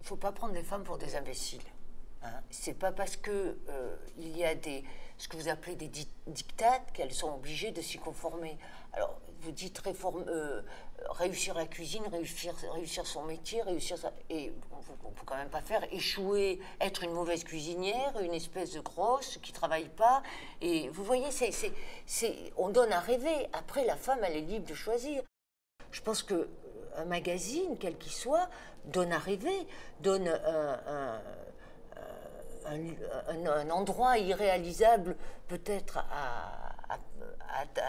faut pas prendre les femmes pour des imbéciles. Hein. C'est pas parce que il y a ce que vous appelez des dictates qu'elles sont obligées de s'y conformer. Alors, vous dites réussir la cuisine, réussir son métier, et on peut quand même pas faire échouer, être une mauvaise cuisinière, une espèce de grosse qui travaille pas. Et vous voyez, on donne à rêver. Après, la femme, elle est libre de choisir. Je pense que un magazine, quel qu'il soit, donne à rêver, donne un endroit irréalisable peut-être à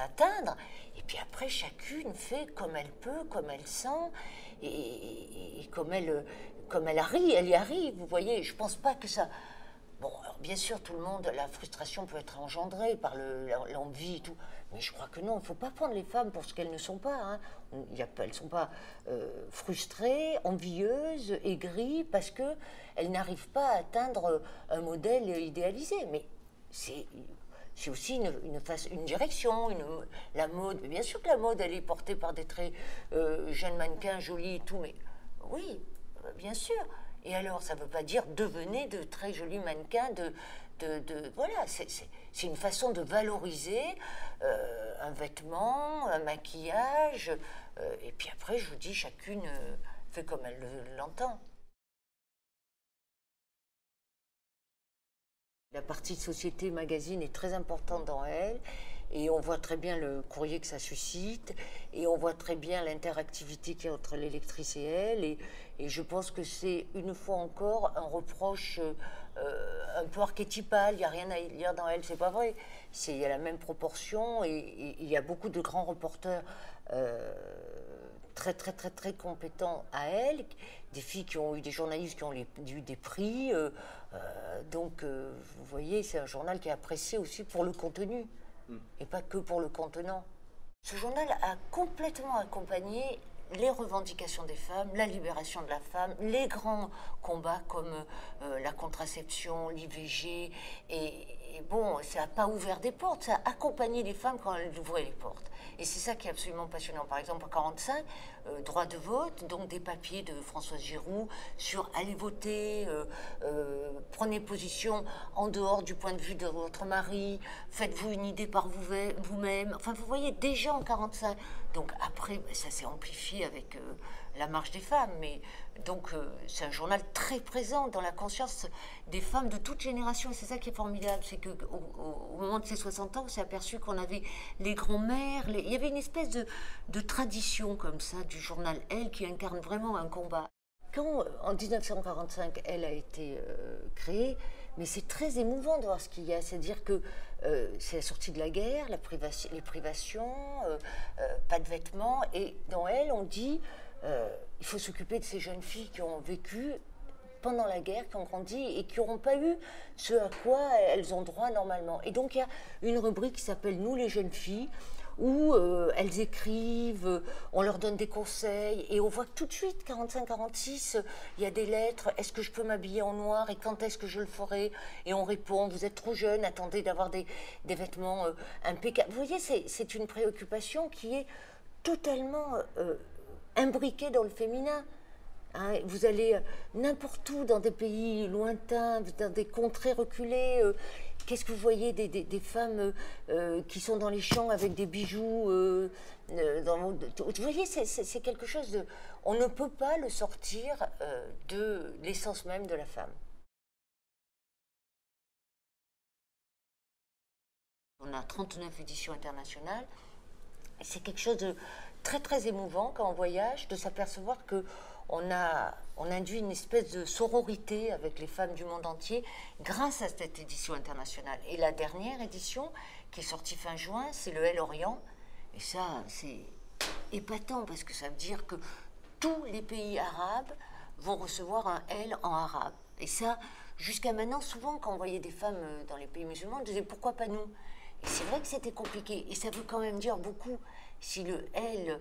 atteindre. Et puis après, chacune fait comme elle peut, comme elle sent, et comme elle y arrive. Vous voyez, je pense pas que ça... Bon, alors bien sûr, tout le monde, la frustration peut être engendrée par l'envie et tout, mais je crois que non, il ne faut pas prendre les femmes pour ce qu'elles ne sont pas. Hein. Elles ne sont pas frustrées, envieuses, aigries, parce qu'elles n'arrivent pas à atteindre un modèle idéalisé. Mais c'est aussi une direction, la mode. Bien sûr que la mode, elle est portée par des très jeunes mannequins, jolis et tout, mais oui, bien sûr. Et alors, ça ne veut pas dire devenez de très jolis mannequins, voilà, c'est une façon de valoriser un vêtement, un maquillage, et puis après, je vous dis, chacune fait comme elle l'entend. La partie société magazine est très importante dans elle, et on voit très bien le courrier que ça suscite, et on voit très bien l'interactivité qu'il y a entre les lectrices et elle, et je pense que c'est une fois encore un reproche un peu archétypal. Il n'y a rien à lire dans elle, c'est pas vrai. Il y a la même proportion, et il y a beaucoup de grands reporters très très très très compétents à elle, des filles qui ont eu des journalistes qui ont eu des prix, donc vous voyez, c'est un journal qui est apprécié aussi pour le contenu et pas que pour le contenant. Ce journal a complètement accompagné les revendications des femmes, la libération de la femme, les grands combats comme la contraception, l'IVG, et bon, ça n'a pas ouvert des portes, ça a accompagné les femmes quand elles ouvraient les portes. Et c'est ça qui est absolument passionnant. Par exemple, en 1945, droit de vote, donc des papiers de Françoise Giroud sur allez voter, prenez position en dehors du point de vue de votre mari, faites-vous une idée par vous-même. Enfin, vous voyez, déjà en 1945. Donc après, ça s'est amplifié avec la marche des femmes, mais donc c'est un journal très présent dans la conscience des femmes de toute génération, et c'est ça qui est formidable, c'est qu'au moment de ces 60 ans, on s'est aperçu qu'on avait les grands-mères, il y avait une espèce de tradition comme ça du journal Elle qui incarne vraiment un combat. Quand en 1945 Elle a été créée, mais c'est très émouvant de voir ce qu'il y a, c'est-à-dire que c'est la sortie de la guerre, les privations, pas de vêtements, et dans Elle on dit il faut s'occuper de ces jeunes filles qui ont vécu pendant la guerre, qui ont grandi et qui n'auront pas eu ce à quoi elles ont droit normalement. Et donc il y a une rubrique qui s'appelle Nous les jeunes filles, où elles écrivent, on leur donne des conseils, et on voit que tout de suite, 45-46, il y a des lettres, est-ce que je peux m'habiller en noir et quand est-ce que je le ferai? Et on répond, vous êtes trop jeune, attendez d'avoir des vêtements impeccables. Vous voyez, c'est une préoccupation qui est totalement imbriquée dans le féminin. Hein, vous allez n'importe où dans des pays lointains, dans des contrées reculées, qu'est-ce que vous voyez des femmes qui sont dans les champs avec des bijoux vous voyez, c'est quelque chose de... On ne peut pas le sortir de l'essence même de la femme. On a 39 éditions internationales, et c'est quelque chose de très très émouvant quand on voyage, de s'apercevoir que on induit une espèce de sororité avec les femmes du monde entier grâce à cette édition internationale. Et la dernière édition, qui est sortie fin juin, c'est le Elle Orient. Et ça, c'est épatant, parce que ça veut dire que tous les pays arabes vont recevoir un Elle en arabe. Et ça, jusqu'à maintenant, souvent, quand on voyait des femmes dans les pays musulmans, on disait « pourquoi pas nous ?» Et c'est vrai que c'était compliqué. Et ça veut quand même dire beaucoup. Si le Elle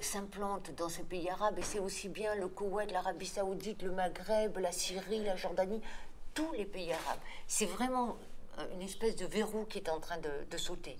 s'implante dans ces pays arabes, et c'est aussi bien le Koweït, l'Arabie Saoudite, le Maghreb, la Syrie, la Jordanie, tous les pays arabes. C'est vraiment une espèce de verrou qui est en train de sauter.